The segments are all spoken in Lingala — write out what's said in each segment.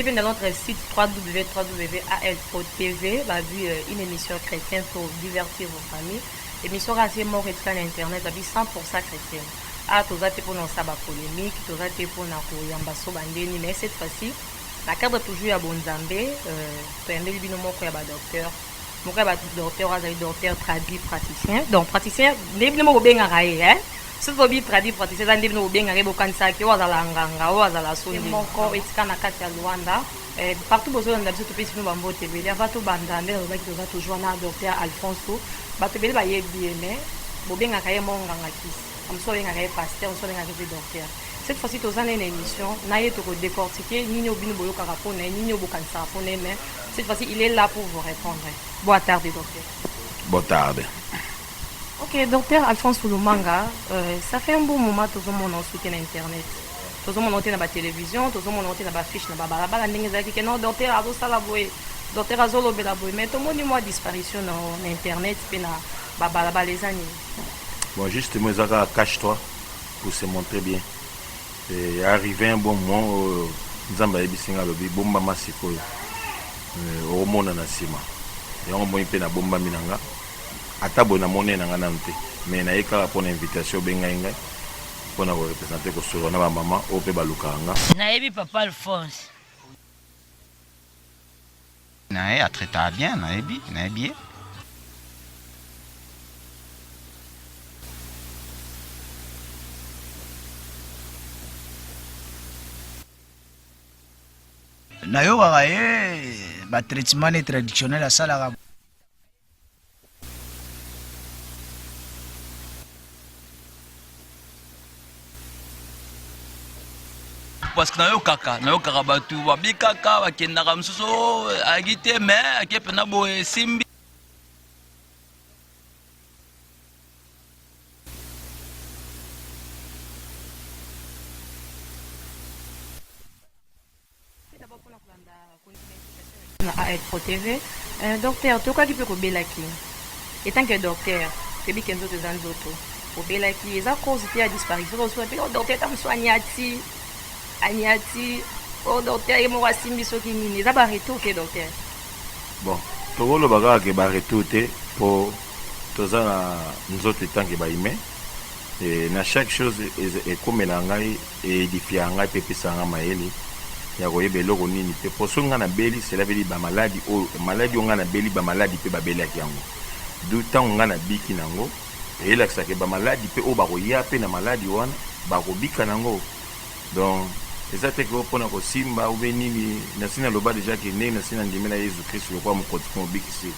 suivez dans notre site www.alpro.tv, une émission chrétienne pour divertir vos familles. L'émission assez mort et internet, 100% chrétienne. Ah, tous les pour nos sabats polémiques, tous les pour nos yambaso bandeni, mais cette fois-ci, la cadre toujours à Bonzambé, tu as un docteur. Mon docteur, docteur traduit praticien. Donc, praticien, n'est pas bien arrêté, hein? Si vous avez traduit praticien, vous avez bien arrêté, vous avez dit que vous avez mon corps est en Luanda. Partout où vous avez tout pays, nous avons voté. Il y a tout bandamé, vous avez toujours un docteur Alfonso. Vous avez bien aimé, vous avez bien arrêté, mon gangakis. Vous avez bien arrêté, pasteur, vous avez bien arrêté, docteur. Cette fois-ci, nous avons une émission, nous avons décortiqué, nous avons bien carapone, nous avons bien carapone, mais cette fois-ci, il est là pour vous répondre. Bonne tarde, docteur. Bonne tarde. Ok, docteur Alphonse Loumanga, ça fait un bon moment que tout le monde soutient Internet. Tout le monde dans la télévision, tout le monde dans la fiche, dans la balabala, non, docteur Azo Salaboé, docteur Azo Lobelaboé, mais tout le monde a disparition dans Internet, puis dans la balabala les années. Bon, justement, Zaka, cache-toi pour se montrer bien. Et arrivé un bon moment, Nzamba Ebisinga Lobi, Bomba Masiko, au monde en Asima. Et on m'a dit na bomba minanga. Atabo na monnaie nanga nante. Mais na eka pour invitation benga inga. Pour na représenter ko solo na maman au pe balukanga. Na ebi papa Alphonse. Na e atreta bien, na ebi. nayokaka ye batraitement ne traditionnel asalaka parce que nayokaka bato babikaka bakendaka mosusu ayaki te me ake mpena boye simbi Alpro TV. Docteur, tu qui peut kobelaki. Étant que docteur, tu bi kenzo te zanzoto. Kobelaki, eza cause te a disparition. On soit docteur tam soignati. Agnati. Oh docteur, il m'a simbi soki nini. Eza ba retour que docteur. Bon, to lo baga ke ba retour te pour toza nzoto tant que ba ime. Et na chaque chose est comme la ngai et édifier ngai pepisa nga maeli. Ya koyeba eloko nini pe poso nga na beli cela veut dire ba maladie o maladie nga na beli ba maladie pe ba beli yango du temps nga na biki nango et là ça que ba maladie pe o ba koya pe na maladie wana ba ko bika nango donc ezate ko pona ko simba ou benini na sina loba déjà que né na sina ndimela Yesu Christ le kwa mo kotikon bikisi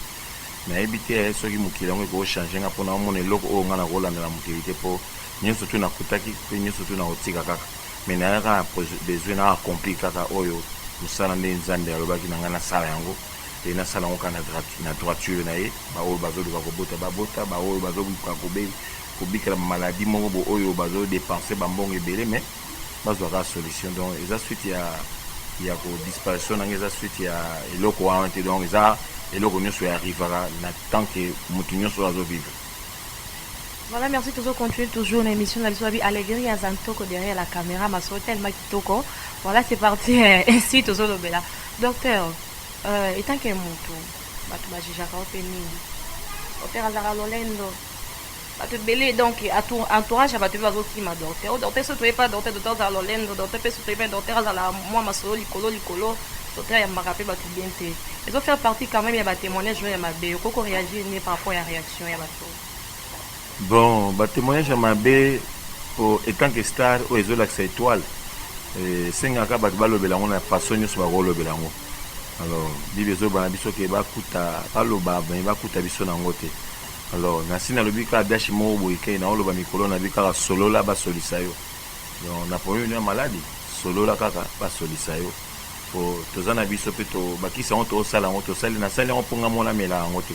na ebité soki mukila ngo ko changer nga pona mo ne loko o nga na kolanda na mukilité po nyeso tu na kutaki pe nyeso tu na otika kaka mais n'a pas besoin d'accomplir kaka oyo musala nde nzande alobaki na ngana sala yango et na sala ngokana na droiture na ye ba oyo bazo luka kobota babota ba oyo bazo luka kobikela maladie moko bo oyo bazo dépenser bambongo ebele mais bazo ka solution donc eza suite ya ko disparition na ngeza suite ya eloko wana te donc eza eloko nyonso ya arrivera na tant que mutu nyonso azo vivre. Voilà, merci toujours continuer toujours l'émission de la Allegri à Zantoko derrière la caméra, ma soeur tellement kitoko. Voilà, c'est parti ainsi toujours le bela. Docteur, étant que moto, batu bajijaka openi. Docteur azara lolendo. Batu belé donc entourage batu bazo ki ma docteur. Docteur se trouve pas docteur azara lolendo, docteur peut se trouver docteur azara moi ma soeur likolo. Docteur ya makape batu bien te. Ils ont faire partie quand même ya ba témoignage ya ma be. Koko réagir ni par rapport à réaction ya bato. Bon, bah témoignage à ma bé étant que star ou les autres étoiles c'est un cas balo belango na façon nyos ba rolo belango alors bibezo bana biso ke ba kuta balo ba ba kuta biso na ngote alors na sina lobi ka dashi mo bo ke na olo ba mikolo na bika solo la ba solisayo donc na po une maladie solo la kaka ba solisayo po tozana biso peto bakisa on to sala na sala on ponga mo la mela ngote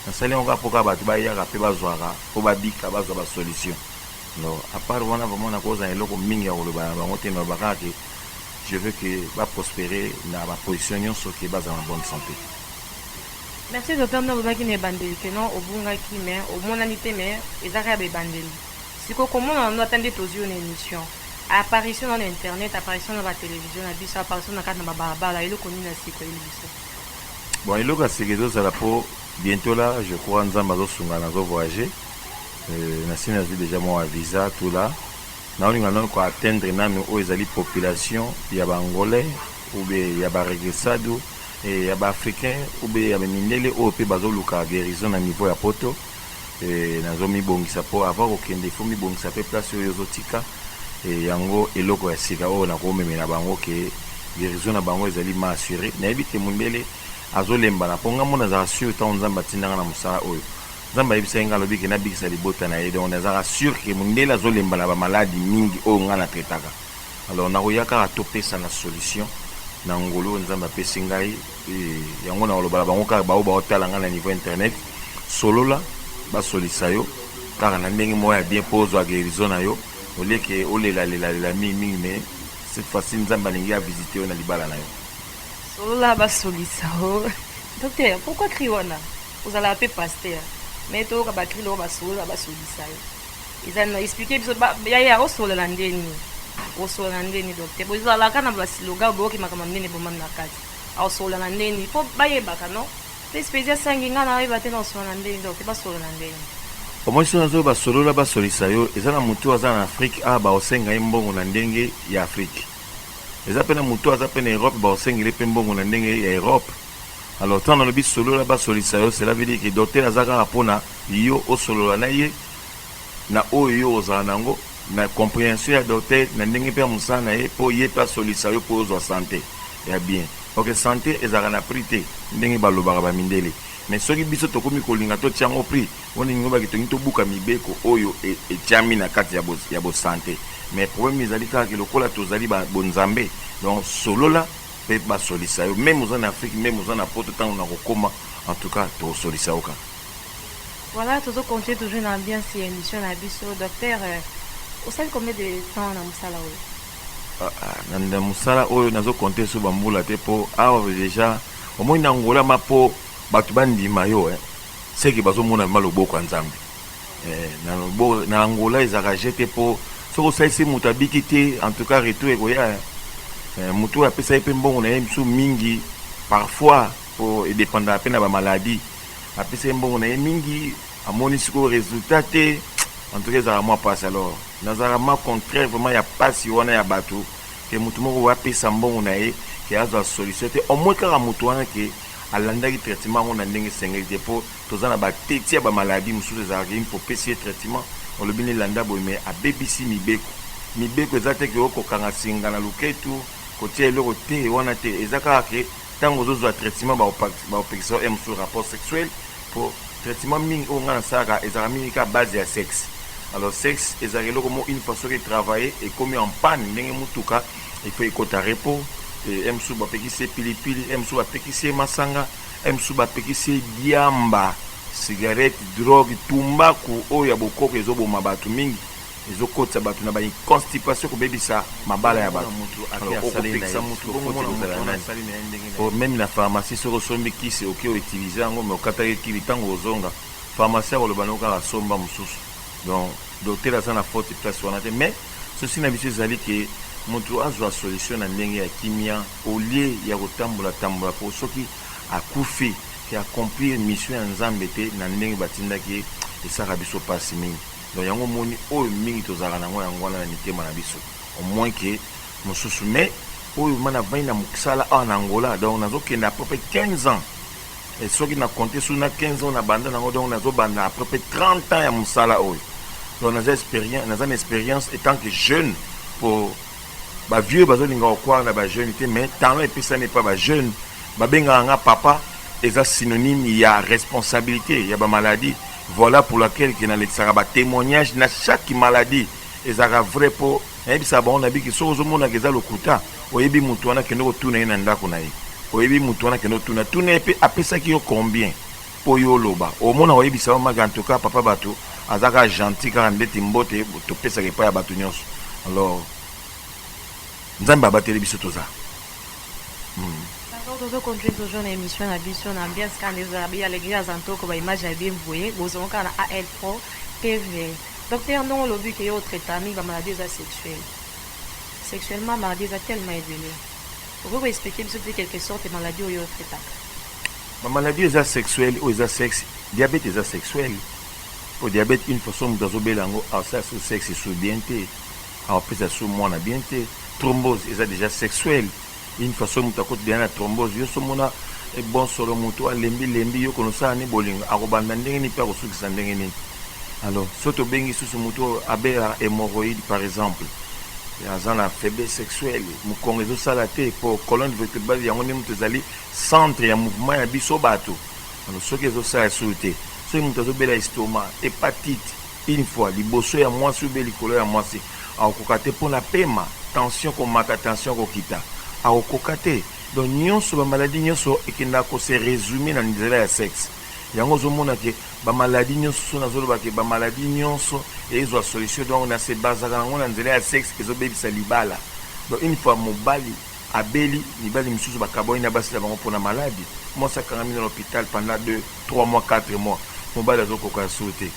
na sali on va poka batu ba yaka pe bazwaka po babika bazwa ba solution non à part wana vraiment na cause eloko mingi ya koloba bango te na bakaki je veux que va prospérer na ba position nyonso ke baza en bonne santé. Merci docteur Nobaki ne bandeli que non obunga ki mais au monanité mais ezaka be bandeli siko comment on attendait aux yeux une émission apparition dans internet, apparition dans la télévision, apparition dans la barabara, il est connu dans ce biso. Bon, il y a ce ça pour bientôt là, je crois en Zamba Sunga nazo voyager. Nasi nazi déjà mon visa tout là. Na on ngana ko atteindre na mi o ezali population ya ba angolais ou bien ya ba regressado et ya ba africain ou bien ya ba mindele o pe bazo luka guérison na niveau ya poto. Nazo mi bongisa po avoir okende fo mi bongisa pe place yo zotika et yango eloko ya sika o na ko memena bango ke guérison na bango ezali ma assuré na ebite mundele azolemba na ponga mona za sûr ta nzamba tindanga na musala oyo nzamba yebisa nga lobi ke na bikisa libota na ye donc na sûr ke mundele azolemba na ba maladie mingi o nga na tretaka alors na koyaka atopesa na solution na ngolo nzamba pesi ngai yango na loba bango ka ba otala nga na niveau internet solola ba solisa yo kaka na ndenge moya bien pose wa guérison na yo ole ke ole la mingi mais cette fois-ci nzamba lingi a visiter na libala na yo. Solola ba solisa ho. Docteur, pourquoi criona? Vous allez appeler pasteur. Mais to ka ba krilo ba solola ba solisa yo. Ils ont expliqué biso ba ya o solola ndeni. O solola ndeni docteur. Bo izala kana ba siloga bo ki makama ndeni bo manna kati. A solola ndeni. Po ba yeba kana. C'est spécial sanginga na ba te no solola ndeni docteur ba solola ndeni. Omo so nazo ba solola ba solisa yo ezana mutu aza na Afrique a ba osenga imbongo na ndenge ya Afrique. Eza pena mutu aza pena Europe ba osengile pe mbongo na ndenge ya Europe. Alors tant dans le but solola ba solisa yo cela veut dire que docteur azaka rapona yo o solola na ye na oyo oza nango na compréhension ya docteur na ndenge pe musana na ye po ye pa solisa yo po zo santé ya bien. OK santé ezaka na prité ndenge ba lobaka ba mindele. Mais soki biso tokomi kolinga to tiango prix woni ngoba kitongi to buka mibeko oyo e tiami na kati ya bo santé mais problème ezali kaka ke lokola tozali ba bonzambe donc solola pe ba solisa yo même en Afrique même en poto tant on a kokoma en tout cas to solisa oka. Voilà, toujours continuer toujours dans l'ambiance et émission na biso docteur au sein combien de temps na musala oyo? Na musala oyo nazo compter sur bambula te po awa déjà au moins na ngola mapo batu bandima yo c'est que bazo mona maloboko nzambe na Angola ezaka jeté po soko saisi mutabiki te en tout cas retour ekoya mutu apesa epe mbongo na yemsu mingi parfois pour dépendre peine ba maladie apesa mbongo na mingi amoni siko résultat te en tout cas ça moi passe alors nazara ma contraire vraiment ya passe wana ya bato ke mutu moko wa pesa mbongo na ye ke azo solution te au moins ka mutu wana ke alandaki traitement on a ndenge sengeli te po tozana ba teti ya ba maladie mususu ezalaki pour pesi traitement on le bini landa boy mais a BBC mibeko ezate ke okokanga singa na luketu kotia eloko te wana te ezaka ke tango zozo traitement ba opération sur rapport sexuel pour traitement mingi on ngana saka ezaka mingi ka base ya sexe alors sexe ezaka eloko mo une façon de travailler et comme en panne ndenge mutuka il faut ekota repos emsu bapekisi pilipili emsu bapekisi masanga emsu bapekisi diamba cigarette drogue tumbaku oyo ya bokoko ezoboma bato mingi ezokotisa bato na ba constipation kobebisa mabala ya bato même na pharmacie soko sombi kisi oki utiliser yango mais okataki kili tango ozonga pharmacie akoloba nokaka somba mosusu donc docteur aza na forte place wana te mais ceci na biso ezali ke mutu azwa solution na ndenge ya kimia au lieu ya kotambola po soki akufi ki accomplir mission ya nzambe te na ndenge batindaki esaka biso pasi mingi donc yango moni oyo mingi tozalaka nango yango wana na mitema na biso au moins ke mosusu mais oyo mana vai na mokisala awa na Angola donc nazokende à peu près 15 ans et soki na compter sur na 15 ans na banda nango donc nazobanda à peu près 30 ans ya mosala oyo donc naza expérience étant que jeune pour ba vieux bazolinga okwa na ba jeune te mais talent epesa n'est pas ba jeune ba benga nga papa eza synonyme ya responsabilité ya ba maladie voilà pour laquelle que na lexaka ba témoignage na chaque maladie ezaka vrai po ebisa ba on a biki so mona keza lokuta oyebi mutu wana kendo ko tuna ina ndako na ye oyebi mutu wana kendo tuna epe apesa ki yo combien po yo loba o mona oyebisa ba maga en tout cas papa bato azaka gentil car ndeti mbote to pesa ke pa ya bato nyonso alors nzambe abateli biso toza D'accord, continuer toujours l'émission na biso na ambiance quand les arabes à l'église antoko ba image ya bien voyé bozon kana AL Pro TV. Docteur non le but que yo traitement ba maladie sexuelle. sexuellement maladie est tellement évoluée. Vous pouvez expliquer de quelque sorte les maladies au traitable. Ma maladie est sexuelle ou est sexe. Diabète est sexuel. Pour diabète, une façon de zobelango, ça sous sexe sous bienté. Alors puis ça sous moi bienté. Thrombose est déjà sexuel. Une façon de côté de la thrombose, yo somona et bon solo muto lembi yo kono sa ni bolingo. Akobanda ndenge ni pa ko suki sa ndenge ni. Alors, soto bengi sous muto abe hémorroïde par exemple. Il y a une faiblesse sexuelle. Nous connaissons ça la tête pour colonne vertébrale. Il y a un centre, il y a un mouvement, il y a un bisobato. Alors, ce qui est ça, c'est sauté. Ce qui est l'estomac, hépatite, une fois, les bossos, il y a moins sous les colons, il y a moins si. Alors, pour la paiement, tension, comme ma tension, qu'on quitte. Alors, donc, nous avons une maladie, nous avons se résumer dans le sexe. Yango zomona ke ba maladie nyonso na zolo ba ke ba maladie nyonso ezo solution donc na se bazaka nango na nzela ya sexe ezo bebisa libala. Donc une fois mobali abeli libali misusu ba kaboyi na basi la bango pona maladie. Moi ça quand même dans l'hôpital pendant 2, 3 mois, 4 mois. Mobali azo koka sauter.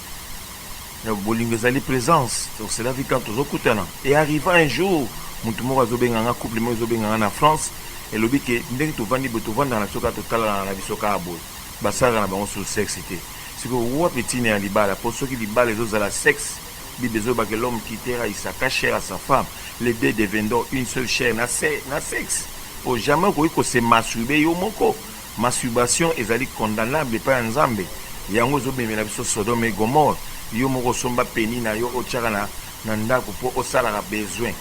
Na bolingo zali présence. Donc c'est la vie quand ozo kutana. Et arriva un jour, mutu moko azo benga couple mo azo benga na France et lobi ke ndenge to vandi boto vanda na soka totala na bisoka abo. Basara na bango sur sexité. C'est que ou petit né à libala pour ceux qui libala les autres à la sexe, bibezo ba que l'homme qui terra il s'attache à sa femme, les deux devenant une seule chair na sexe. Pour jamais ko se masturber yo moko. Masturbation ezali condamnable par Nzambe. Yango zo be na biso Sodome et Gomorrhe. Yo moko somba peni na yo ochaka na ndako pour osala ka besoin.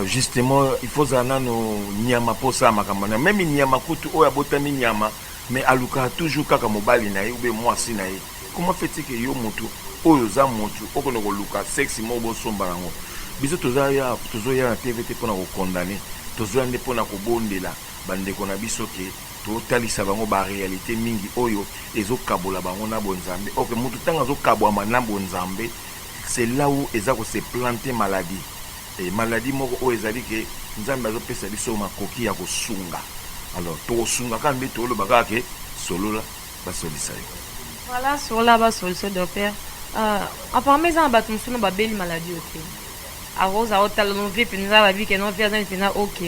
Justement, il faut zana no nyama pour ça makamana. Même nyama kutu o ya botami nyama. Mais aluka toujours kaka mobali na ye ou bien moi si na ye. Comment fait-il que yo motu oyo za motu okono ko luka sexe mo bo somba ngo. Biso toza ya na TVT pona ko condamner. Tozo ande pona ko bondela bande ko na biso ke to talisa bango ba réalité mingi oyo ezo kabola bango na bonzambe. OK motu tanga zo kabwa na bonzambe. C'est là où eza ko se planter maladie. Et maladie moko o ezali ke nzambe azo pesa biso makoki ya ko sunga. Alors, tout sunga quand mais tout le bagage solo là ba solution. Voilà sur la base solution docteur. Apparemment ça ba tumsu no ba belle maladie OK. A rose a hotel no vie pinza ba vie que non vie dans pina OK.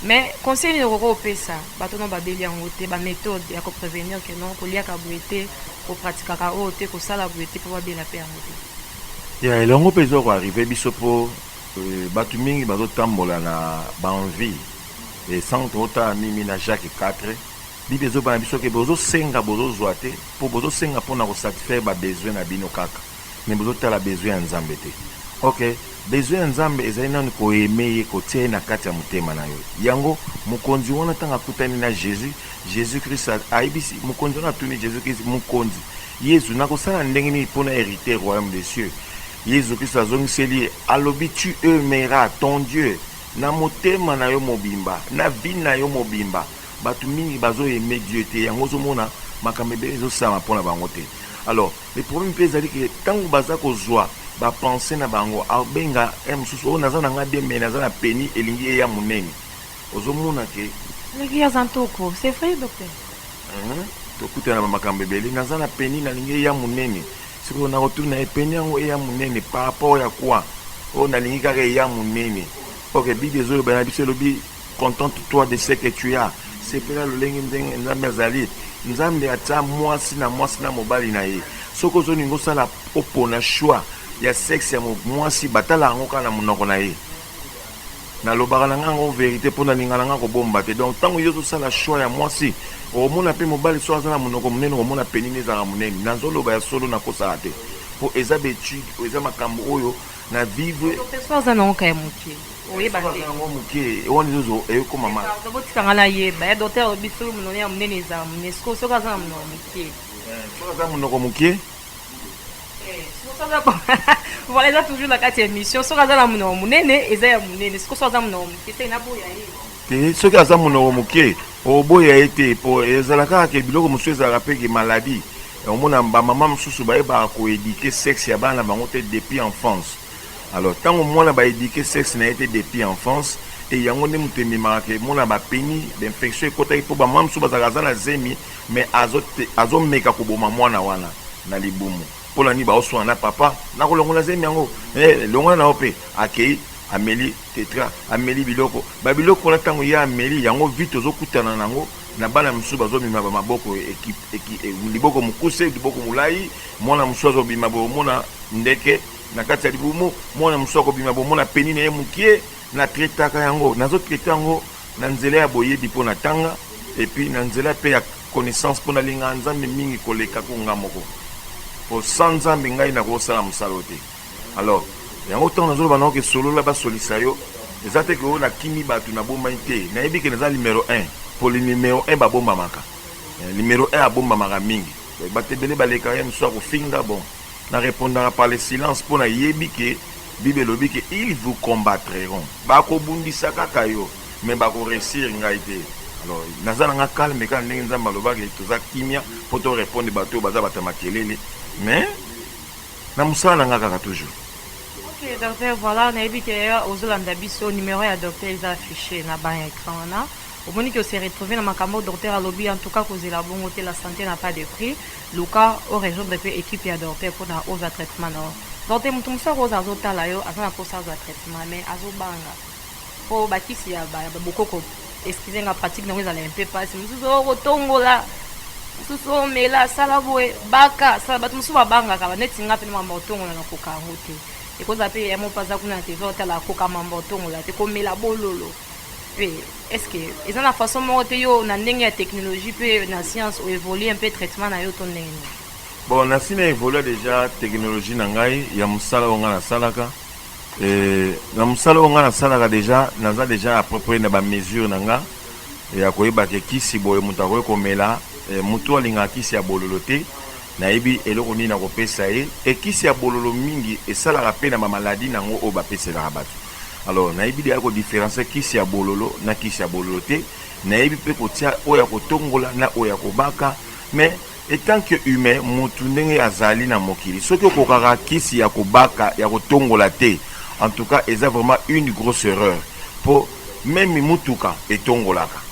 Mais conseil no ko pesa ba to no ba belle en côté ba méthode ya ko prévenir que non ko lia ka boité ko pratiquer ka oté ko sala boité pour ba belle paix en côté. Ya elongo pezo ko arriver biso po batu mingi bazo tambola na ba envie. Et sans autant mimi na Jacques 4 bibezo ba biso ke bozo senga bozo zoate pour bozo senga pour na ko satisfaire ba besoin na bino kaka mais bozo tala besoin nzambe te. OK besoin nzambe ezali nanu ko aimer ko tie na kati ya mutema na yo yango mukonzi wana tanga kutani na Jésus Christ aibisi mukonzi na tuni Jésus Christ mukonzi Yesu na ko sala ndenge ni pona hériter royaume des cieux. Jésus Christ azongiseli alobi tu aimeras ton Dieu na motema na yo mobimba na vie na yo mobimba batu mingi bazo aimer Dieu te yango zomona makambe zo sama pona bango te. Alors le problème peut ezali que tango baza ko zwa ba penser na bango abenga msusu o naza na ngabie mais naza na peni elingi ya munene ozomona ke leki ya zantoko c'est vrai docteur. To kutana makambe beli naza na peni na lingi ya munene siko na retourna peni yango ya munene par rapport ya quoi o na lingi ka ya munene. OK, bibezo ba biso lobi contente-toi de ce que tu as. C'est pour le lengi nzambe azali. Nzambe ata mwasi na mobali na ye. Soko zo ningo sala opona choix ya sexe ya mwasi batala ngo kana munoko na ye. Na lobaka na ngango vérité pona ningala ngako bomba te. Donc tango yo sala choix ya mwasi, o mona pe mobali so azana munoko munene o mona penine za munene. Nazolo ba ya solo na kosa ate. Po ezabe étude, o ezama kambo oyo na vivre. Docteur ça non ka mukie. Oui, bah, on est au comment docteur biso munone ya munene za munesco soka za munomukie. Soka za munomukie. Soka za voilà ça toujours la carte émission soka za munene eza ya munene soka za munomukie c'est na boya ye. Soka za munomukie o boya ete po ezalaka ke biloko musu ezalaka pe ke maladie. On mona ba maman mususu ba eba ko éduquer sexe ya bana bango te depuis enfance. Alors, tant que moi, j'ai éduqué sexe n'a été depuis enfance, et il y a un monde qui m'a dit que moi, j'ai péni d'infection et côté pour maman sous bazar na zemi, mais azo meka ko boma mwana wana na libumu. Pour la ni ba oso na papa, na ko longola zemi yango. Longola na opé, akei ameli tetra ameli biloko babiloko na tango ya ameli yango vite ozokutana nango na bana musu bazobima ba maboko équipe liboko mukuse liboko mulai mwana musu azobima bomona ndeke na kati ya libumu mwana musu akobima bomona penine ye mukie na tretaka yango nazo treta yango na nzela ya boyebi pona tanga et puis na nzela pe ya connaissance pona linga nzambe mingi koleka ko ngamoko po sanza mbingai na kosala musalo te alors yango tant nazo bana ke solo la ba solisa yo ezate ke ona kimi batu na bomba te na yebi ke na numéro 1 pour le numéro 1 ba bomba maka numéro 1 a bomba maka mingi ba tebele ba leka ya mso ko finga bon na répondra par le silence pour na yebi ke Bible lobi ke ils vous combattront ba ko bundisa kaka yo mais ba ko réussir ngai te alors nazana nga calme ka ndenge nzamba loba ke toza kimia pour te répondre bato baza batamakelele mais na musala nga kaka toujours. Ok, docteur, voilà, on a vu que aux Olandabiso, numéro à docteur, ils affiché na bas écran là. Au moment que s'est retrouvé dans ma cambo docteur à lobby, en tout cas, cause la bonne la santé n'a pas de prix. Le cas au région de équipe et docteur pour na aux traitement là. Docteur, mon tout ça aux azota là yo, avant la pose à traitement, mais azobanga. Pour bâtir si ya beaucoup excusez la pratique nous allons un peu passer. Nous sommes au tongo là. Suso mela sala boy baka sala batu musu babanga ka net singa pe mamba otongo na koka ngote e koza pe emo paza kuna te zota la koka mamba otongo la te ko mela bololo pe est-ce que ils ont la façon mote yo na ndenge ya technologie pe na science ou évoluer un peu traitement na yo ton ndenge bon na sina évoluer déjà technologie na ngai ya musala onga na salaka na musala onga na salaka déjà naza déjà approprié na ba mesure na nga ya koyeba ke kisi boye mutako ko mela mutu alinga kisi ya bololo te nayebi eloko nini nakopesa ye ekisi ya bololo mingi esalaka mpe na bamaladi nango oyo bapeselaka bato alors nayebi deya kodifferencie kisi ya bololo na kisi ya bololo te nayebi mpe kotia oyo ya kotongola na oyo ya kobaka mais etant que humain mutu ndenge azali na mokili soki okokaka kisi ya kobaka ya kotongola te en tout cas eza vraiment une grosse erreur po même mutuka etongolaka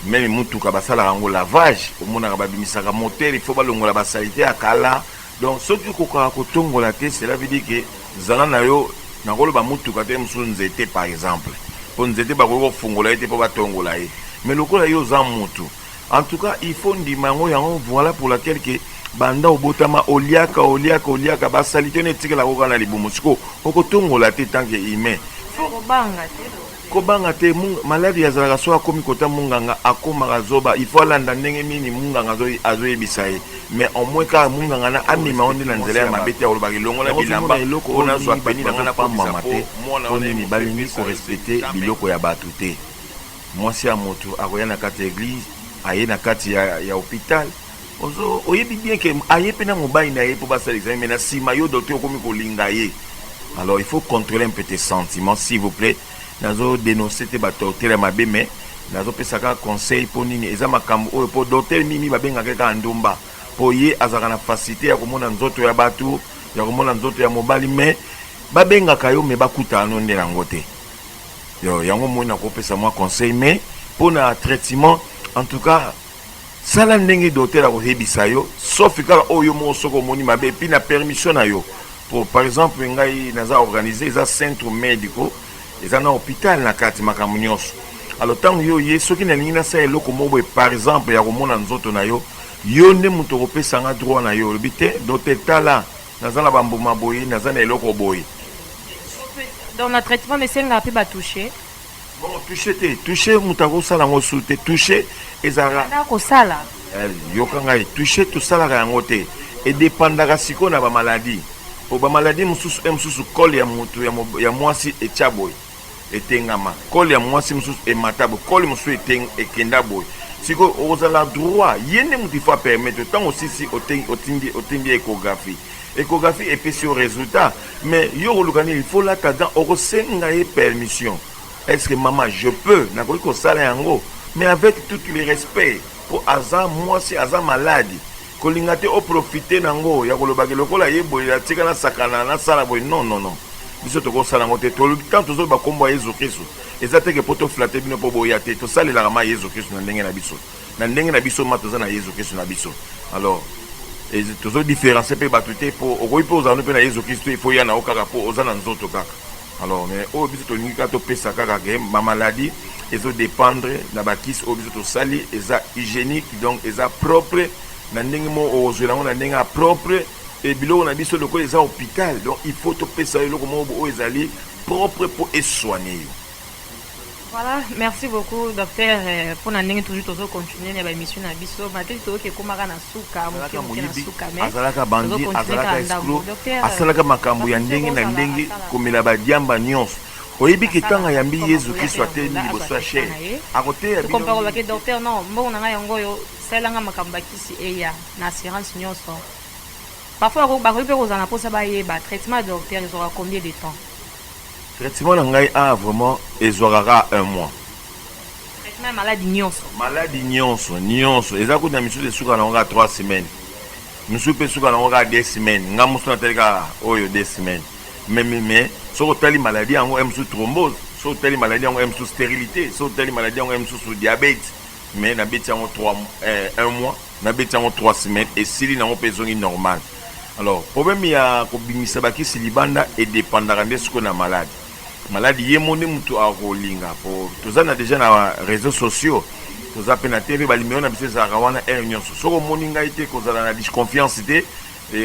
même mutuka basala rango lavage omonaka babimisaka moteur il faut balongola basalite ya kala donc soki koka kotongola te cela veut dire que zala na yo nakoloba mutuka te musu nzete par exemple po nzete bakoki kofungola ye te po batongola ye mais lokola yo oza mutu en tout cas il faut ndima yango voilà pour laquelle que banda obotama oliaka basalite ne tikela koka na libumu siko okotongola te tant que humain kobanga te maladi yazalaka so akomi kota munganga akomaka zoba il faut alanda ndenge nini munganga azoyebisa ye mais au moins kaka munganga na amema onde na nzela ya mabe te akolobaka elongola bilamba mpona zwa peni nanga na pamama te mpo nini balingi korespecte biloko ya bato te mwasi ya moto akoya na kati ya église aye na kati ya hôpital oyebi bien ke aye mpe na mobali na ye mpo basala examen mais na nsima yo docteur okomi kolinga ye alors il faut contrôler un peu tes sentiments s'il vous plaît nazo dénoncer te batortere mabe mais nazo pesaka conseil po nini eza makambo oyo po docteur mimi babengaka kaka ndumba po ye azaka na facilité ya komona nzoto ya batu ya komona nzoto ya mobali mais babengaka yo me bakutana no nde nango te yo yango moi nakopesa moi conseil mais pour na traitement en tout cas sala ndenge docteur akoyebisa yo sauf kaka oyo mo soko moni mabe puis na permission na yo pour par exemple ngai naza organiser eza centre médico eza na hôpital na kati makambo nyonso alors ntango yo ye soki nalingi nasala eloko moko boye par exemple ya komona nzoto na yo yo nde moto okopesanga droit na yo olobi te docteur tala naza na bambuma boye naza na eloko boye dans le traitement esenga mpe batouche bon touche moto akosala yango su te touche ezalaka kosala yoka ngai touche tosalaka yango te edepandaka sikoyo na bamaladi po bamaladi mosusu kole ya moto ya mwasi etya boye etengama kole ya mwasi mosusu emata boye kole mosusu ekenda boye sikoyo ozala droit ye nde moto ifo apermettre ntango osisi otindi échographie epesi yo résultat mais yo koluka nini il faut lata dan okosenga ye permission est-ce que maman je peux nakoki kosala yango mais avec tout le respect po aza mwasi aza maladi kolinga te oprofite nango ya kolobaki lokola ye boye atika na sakana na sala boye non biso tokosala yango te tolobi tant tozoba kombo ya Yesu Kristo eza teke po toflate bino po boya te tosalelaka ma Yesu Kristo na ndenge na biso ma toza na Yesu Kristo na biso alors tozo différencier mpe bato te po okoki mpe ozala mpe na Yesu Kristo il faut ya na yo kaka po oza na nzoto kaka Alors mais oyo biso tolingi kaka topesa kaka ke mamaladi ezodépendre na bakisi oyo biso tosali eza hygiénique, donc eza propre na ndenge mo ozwela yango na ndenge ya propre, et biloko na biso lokola eza hôpital, donc il faut topesa eloko moko oyo ezali propre pour soigner yo. Voilà, merci beaucoup docteur pour na ndenge toujours continuer na ba émission na biso mateli to ke komaka na suka moke na suka mais azalaka bandi azalaka escroc asalaka makambo ya ndenge na ndenge komela badiamba nyonso oyebi ke tanga yambi Yesu Kristo atelemi liboso ya chair akoteya bino comprendre ba ke docteur non mbongo na ngai yango yo salanga makambo bakisi eya na assurance nyonso parfois bakoki mpe kozala na mposa bayeba traitement docteur ezwaka combien de temps? Traitement na ngai a vraiment ezwakaka 1 mois. Traitement maladie nyonso. Maladie nyonso eza kuna misusu esuka na nga 3 semaines. Misusu pe suka na nga 2 semaines. Nga musu na teleka oyo 2 semaines. Mais soko tali maladie yango msusu thrombose, soko tali maladie yango msusu stérilité, soko tali maladie yango msusu diabète. Mais na beti yango 1 mois, na beti yango 3 semaines et sili nango pe zongi normal. Alors, problème ya kobimisa bakisi libanda et dépendaka nde siko na malade. Maladi yemoni mutu akolinga po tozana déjà na réseaux sociaux toza pe na TV balimeo na biso ezalaka wana nyonso soko omoni ngai te kozala na disconfiance te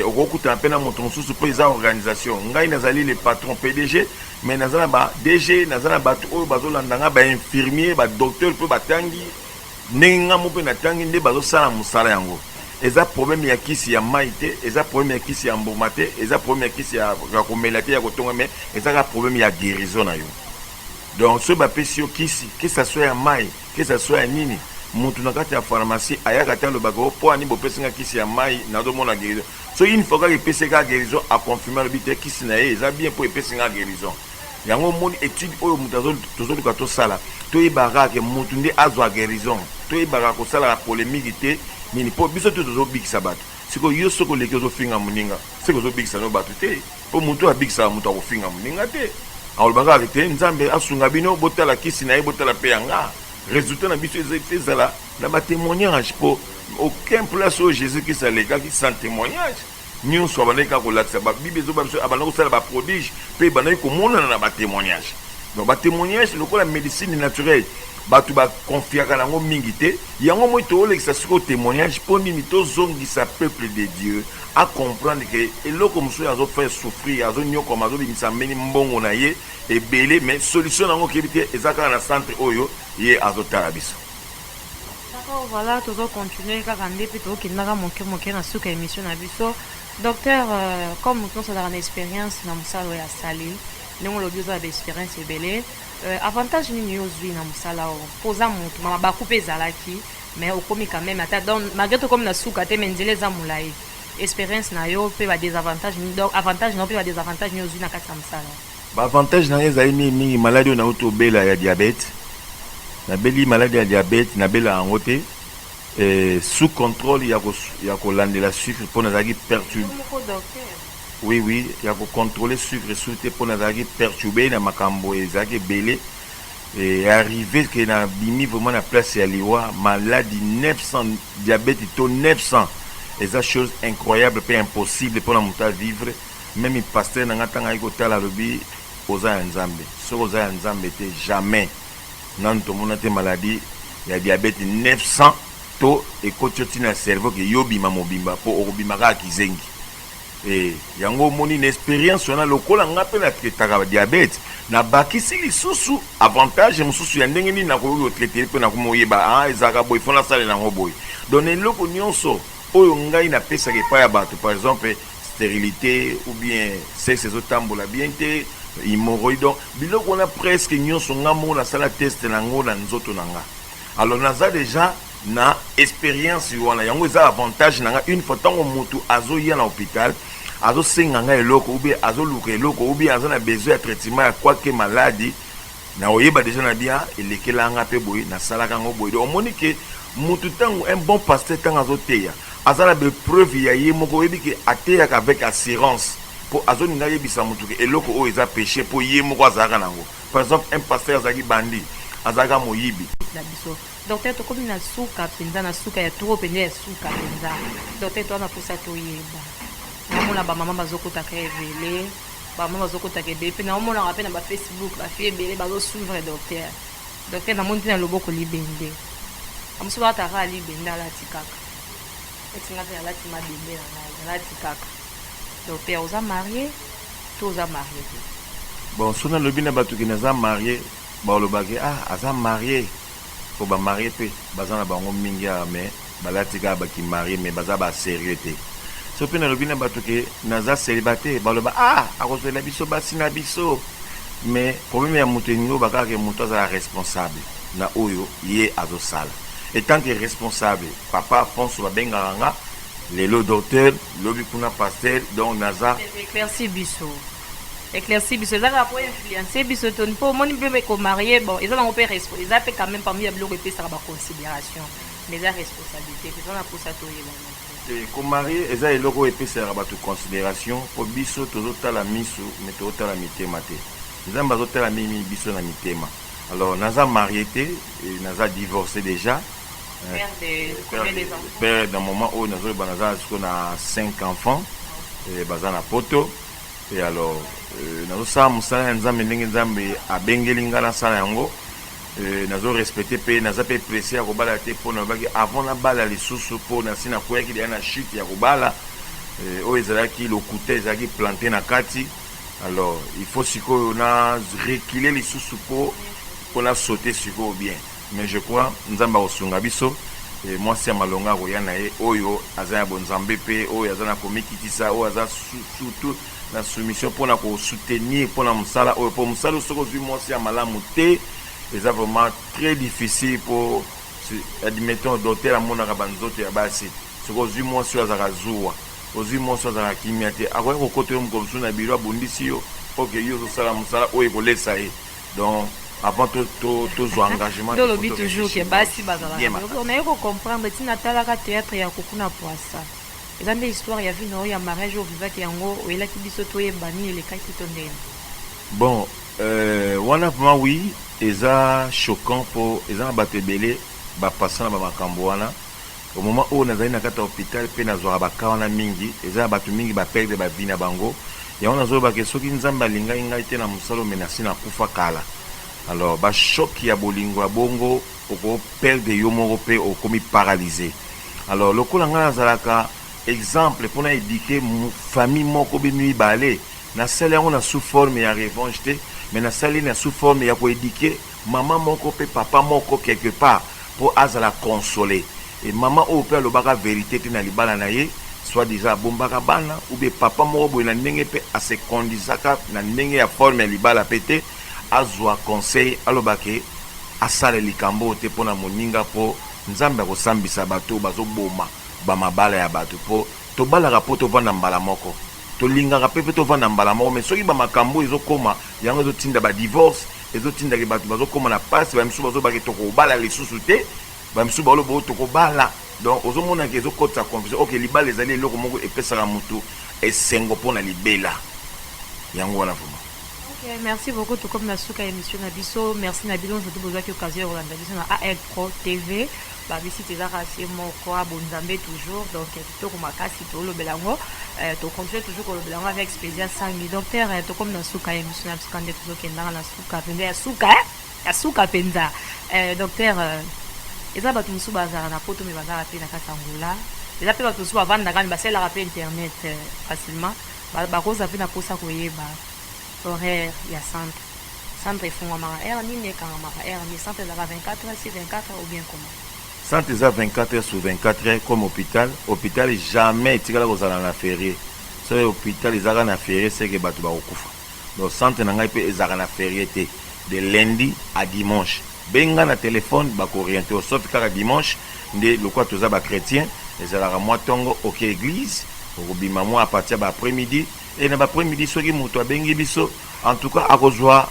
okokuta mpe na moto mosusu mpo eza organisation ngai nazali le patron PDG mais naza na ba DG naza na bato oyo bazolandanga bainfirmier badocteur mpe batangi ndenge nga mo mpe natangi nde bazosala mosala yango. Eza problème ya kisi ya mai te, eza problème ya kisi ya mbuma te, eza problème ya kisi ya komela te ya kotonga, mais eza ka problème ya guérison na yo. Donc ce bapesi yo kisi que ça soit ya mai que ça soit ya nini mutu na kati ya pharmacie ayaka ta lobako po ani bopesi nga kisi ya mai na do mona guérison. So une fois que pesi ka guérison a confirmer le bité kisi na ye eza bien pour pesi nga guérison. Yango moni étude oyo mutu tozo luka to sala to ibaka ke mutu ndi azwa guérison to ibaka ko sala la polémique te nini po biso to tozobikisa bato siko yo soko leki ozofinga moninga siko ozobikisa no bato te po mutu abikisa mutu akofinga moninga te aolobaka te nzambe asunga bino botala kisi na ye botala pe yanga résultat na biso ezala na batémoignage po aucun place oyo Jésus Christ alekaki sans témoignage nyonso abandaki kaka kolakisa babible ezoba biso abandaki kosala baprodige mpe ebandaki komonana na batémoignage. Donc batémoignage lokola médecine naturelle bato bakonfiaka nango mingi te yango moi toolekisa siko témoignage mpo nini tozongisa peuple de Dieu à comprendre que eloko mosusu azofaire souffrir azonyokoma azobimisa mbeni mbongo na ye ebele mais solution nango okebi te eza kaka na centre oyo ye azotala biso. D'accord, voilà tozo continuer kaka nde mpe tokendaka moke na suka émission na biso docteur comme moto nyonso azalaka na expérience na mosala oyo asali ndenge olobi oza na expérience ebele avantage nini ozwi na mosala oyo mpoza motu mama baku mpe ezalaki mais okomi quand même ata donc malgré tokomi na suka te mais nzela eza molai expérience na yo mpe badesavantage donc avantage na yo mpe badesavantage nini ozwi na kati ya mosala baavantage na yo ezali mingi maladi oyo nauti obela ya diabète nabeli maladi ya diabète nabela yango te sous contrôle ya kolandela sucre mpo nazalaki perturbe. Oui, il y a pour contrôler sucre et sucre pour nous perturber dans ma cambo et belé et arriver que na bimi vraiment la place à liwa maladie 900 diabète to 900 et ça chose incroyable pas impossible pour la monter vivre même il pasteur na ngata ngai ko tala lobi oza nzambe so oza nzambe te jamais nan to monate maladie ya diabète 900 to et côté na cerveau que yobima mobimba po obima ka kizengi. Et yango moni une expérience on a lokola ngape na traitaka diabète na bakisi lisusu avantage mususu ya ndenge nini na ko traiter pe na ko moyeba ezaka boy fona sala na ngoboy donner loko nyonso oyo ngai na pesa ke pa ya bato par exemple stérilité ou bien sexe ezotambola bien te hémorroïde biloko on a presque nyonso ngamo na sala test na ngo na nzoto nanga alors naza déjà na expérience wana yango eza avantage nanga une fois tango mutu azoya na hôpital azosenga nga eloko ou bien azoluka eloko ou bien azana besoin ya traitement ya kwake maladie na oyeba déjà na bien elekelanga pe boy na salaka ngo boy omoni ke mutu tango un bon pasteur tango azoteya azana be preuve ya ye moko oyebi ke ateyaka avec assurance po azoninga yebisa mutu ke eloko oyo eza péché po ye moko azalaka nango par exemple un pasteur azalaki bandi azalaka moyibi na biso docteur tokomi na suka mpenza na suka ya toro mpenza ya suka mpenza docteur towana mposa toyeba namona bamama bazokotaka evele bamama bazokotaka ebele mpe naomonaka mpe na bafacebook bafille ebele bazosuivre docteur docteur namoni mpe na loboko libende amosu bakataka alibende alati kaka etinga mpe alati mabende na ngai alati kaka docteur oza marie to oza marie te bon so nalobi na bato ke naza marie balobaki aza marie po bamarie mpe baza na bango mingi awa me balati kaka bakimarie me baza basérieux te so mpe nalobi na bato ke naza célibataire baloba akozwela biso basi na biso mais problème ya moto eningi oyo bakaka ke moto azala responsable na oyo ye azosala etant que responsable papa ponso babengaka nga lelo docteur lobi kuna pasteur donc naza éclairci biso ezaka po influencer biso toni mpo omoni mpe komarie bon eza nango mpe eza mpe quand même parmi ya biloko epesaka baconsidération mais eza responsabilité eza na mposa toyeba komarie eza eloko oyo epesaka bato considération mpo biso tozotala miso me tozotala mitema te nzambe azotala mimi biso na mitema alors naza marie te naza divorcé déjà père dans moment oyo nazoyeba naza siko na 5 enfants baza na poto et alors nazosala mosala ya nzambe ndenge nzambe abengeli nga nasala yango nazo respecte mpe naza mpe presse ya kobala te mpo nabaki avant nabala lisusu mpo nasi nakweyaki deya na chute ya kobala oyo ezalaki lokuta ezalaki plante na kati alors il faut sikoyo na recule lisusu mpo nasaute sikoyo bien mais je crois nzambe akosunga biso mwasi ya malonga akoya na ye oyo aza ya bonzambe mpe oyo aza na komikitisa oyo aza surtout na soumission mpona kosoutenir mpona mosala oyo mpo mosala soki ozwi mwasi ya malamu te eza vraiment très difficile mpo admettons docteur amonaka banzoto ya basi soki ozwi mwasi oyo azalaka zuwa ozwi mwasi oyo azalaka kimia te akoki kokota yo mokomosu na biro abundisi yo mpo ke yo ozosala mosala oyo ekolesa ye donc avant tozwa engagement tolobi toujours ke basi bazalaka naye kocomprendre ntina talaka théâtre ya kokuna poisa eza nde histoire ya vie na oyo ya mariage oyo vivaki yango oyelaki biso toyeba nini elekaki to ndeni bon wana vraiment oui eza choquant mpo eza na bato ebele bapasa na bamakambo wana au moment oyo nazali na kati ya hôpital mpe nazwaka baka wana mingi eza na bato mingi baperde bavi na bango yango nazoyebake soki nzambe alingai ngai te na mosala omenasi nakufa kala alors bashoki ya bolingo ya bongo okoperde yo moko mpe okomi paralyse alors lokola ngai nazalaka exemple mpona édike famille moko be mibale nasali yango na sous forme ya revanche te mais nasali na sous forme ya koédike mama moko mpe papa moko quelque part mpo azala console et mama oyo mpe alobaka vérité te na libala na ye soit déjà abombaka bana ou bien papa moko boye na ndenge mpe asekondisaka na ndenge ya forme ya libala mpe te azwa conseil alobake asala likambo te mpona moninga mpo nzambe akosambisa bato bazoboma bamabala ya bato mpo tobalaka mpo tovanda mbala moko tolingaka mpe tovanda mbala moko mais soki bamakambo ezokoma yango ezotinda badivorce ezotindaki bato bazokoma na pasi bamisu bazobaki tokobala lisusu te bamisu baloba oyo tokobala donc ozomonaka ezokotisa confusion ok libala ezali eloko moko epesaka motu esengo mpona libela yango wana vraimen. Okay, merci beaucoup tout comme na suka émission na biso merci na bilon surtout bozaki occasion rolanda biso na AL Pro TV ba visite ezaka se moko abonzambe toujours donc kitoko makasi to lobelango to continuer toujours ko lobelango avec spécial 5 docteur to comme na suka émission na suka ndeto zokenda na suka penda ya suka penza docteur eza bato musu bazara na poto me bazara pe na katangula eza pe bato musu bavanda kani baselaka pe internet facilement bakoza pe na posa koyeba horaire ya centre efungwamaka heure nini ekangamaka heure ni centre ezalaka 24 heures sur 24 ou bien comment centre eza 24 heures sur 24 heures comme hôpital jamais etikala kozala na férié soki hôpital ezalaka na férié seke bato bakokufa donc centre na ngai mpe ezalaka na férié te de lundi à dimanche benga na telefone bakooriente sauf kaka dimanche nde lokwa toza bachrétien ezalaka mwa ntongo oke église okobima mwa à partir ba après-midi et na ba après-midi soki moto abengi biso en tout cas akozwa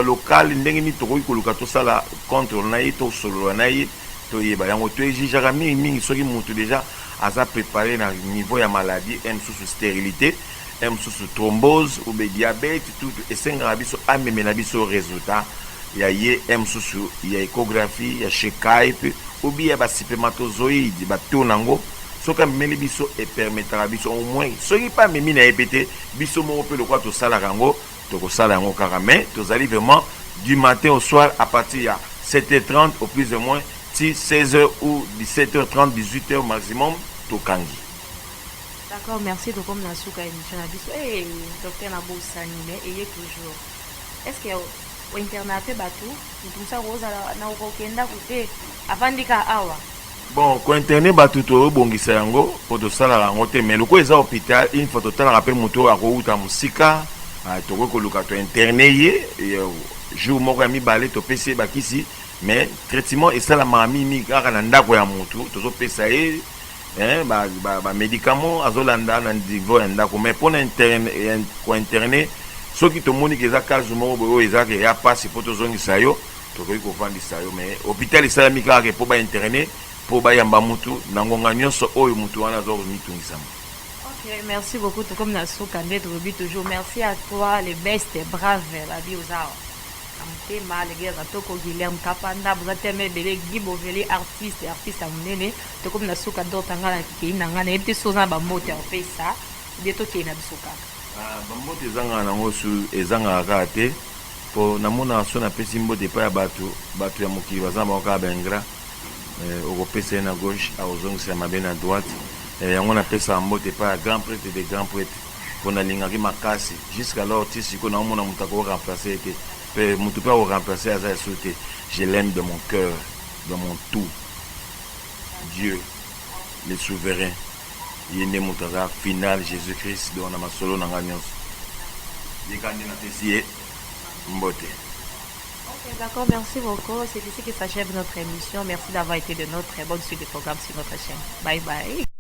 local ndenge ni tokoki koluka tosala contrôle na ye tosolola na ye toyeba yango toexigeaka mingi soki moto déjà aza préparé na niveau ya maladie mosusu stérilité mosusu thrombose ou bien diabète tout esengaka biso amemela biso résultat ya ye mosusu ya échographie ya check-up ou bien ya baspermatozoïde bato nango soki amemeli biso epermetaka biso au moins soki pas amemi na ye pete biso moko mpe lokwa tosalaka yango tokosala yango kaka mais tozali vraiment du matin au soir à partir ya 7h30 au plus ou moins ti 16h ou 17h30 18h maximum tokangi. D'accord, merci de comme nasuka émission na biso. Eh, docteur na bosani mais ayez toujours. Est-ce que au internat pe batou, tout ça rosa na okenda kote avandika awa. Bon, ko internet batou to bongisa yango po to sala yango te mais loko eza hôpital une fois total rappel moto akouta musika toko koluka to internet ye jour moko ya mibale to pese bakisi mais traitement esala mami kaka na ndako ya motu tozo pesa ye ba médicament azolanda na niveau ya ndako mais pour internet ko internet soki tomoni ke eza kazu moko boyo eza ke ya pasi po tozongisa yo tokoki kovandisa yo mais hôpital esalami kaka po ba internet po bayamba mutu na ngonga nyonso oyo mutu wana azomitungisama. Ok, merci beaucoup tout comme nasuka ndete robi toujours. Merci à toi les best braves la vie aux arts. Amtema les gars atoko Guilherme Kapanda vous êtes mes belé Giboveli artiste amunene to comme nasuka dotanga na kina ngana ebte soza ba moto en fait ça bientôt kina bisuka. Ba moto ezanga na ngosu ezanga kate po namona so na pesi mbote pa ya batu ya mokili bazamba ka bengra okopesa na gauche aozongisa mabe na droite yango na pesa mbote pa ya grand prêtre de grand prêtre pona lingaki makasi jusqu'alors ti siko na omona mutako remplacer te pe mutu pa o remplacer aza sauté. Je l'aime de mon cœur, de mon tout. Dieu le souverain yende mutaza final Jésus-Christ de na masolo na nganyos yekandi na pesi mbote. Ok, d'accord, merci beaucoup. C'est ici que s'achève notre émission. Merci d'avoir été de notre très bonne suite de programmes sur notre chaîne. Bye bye.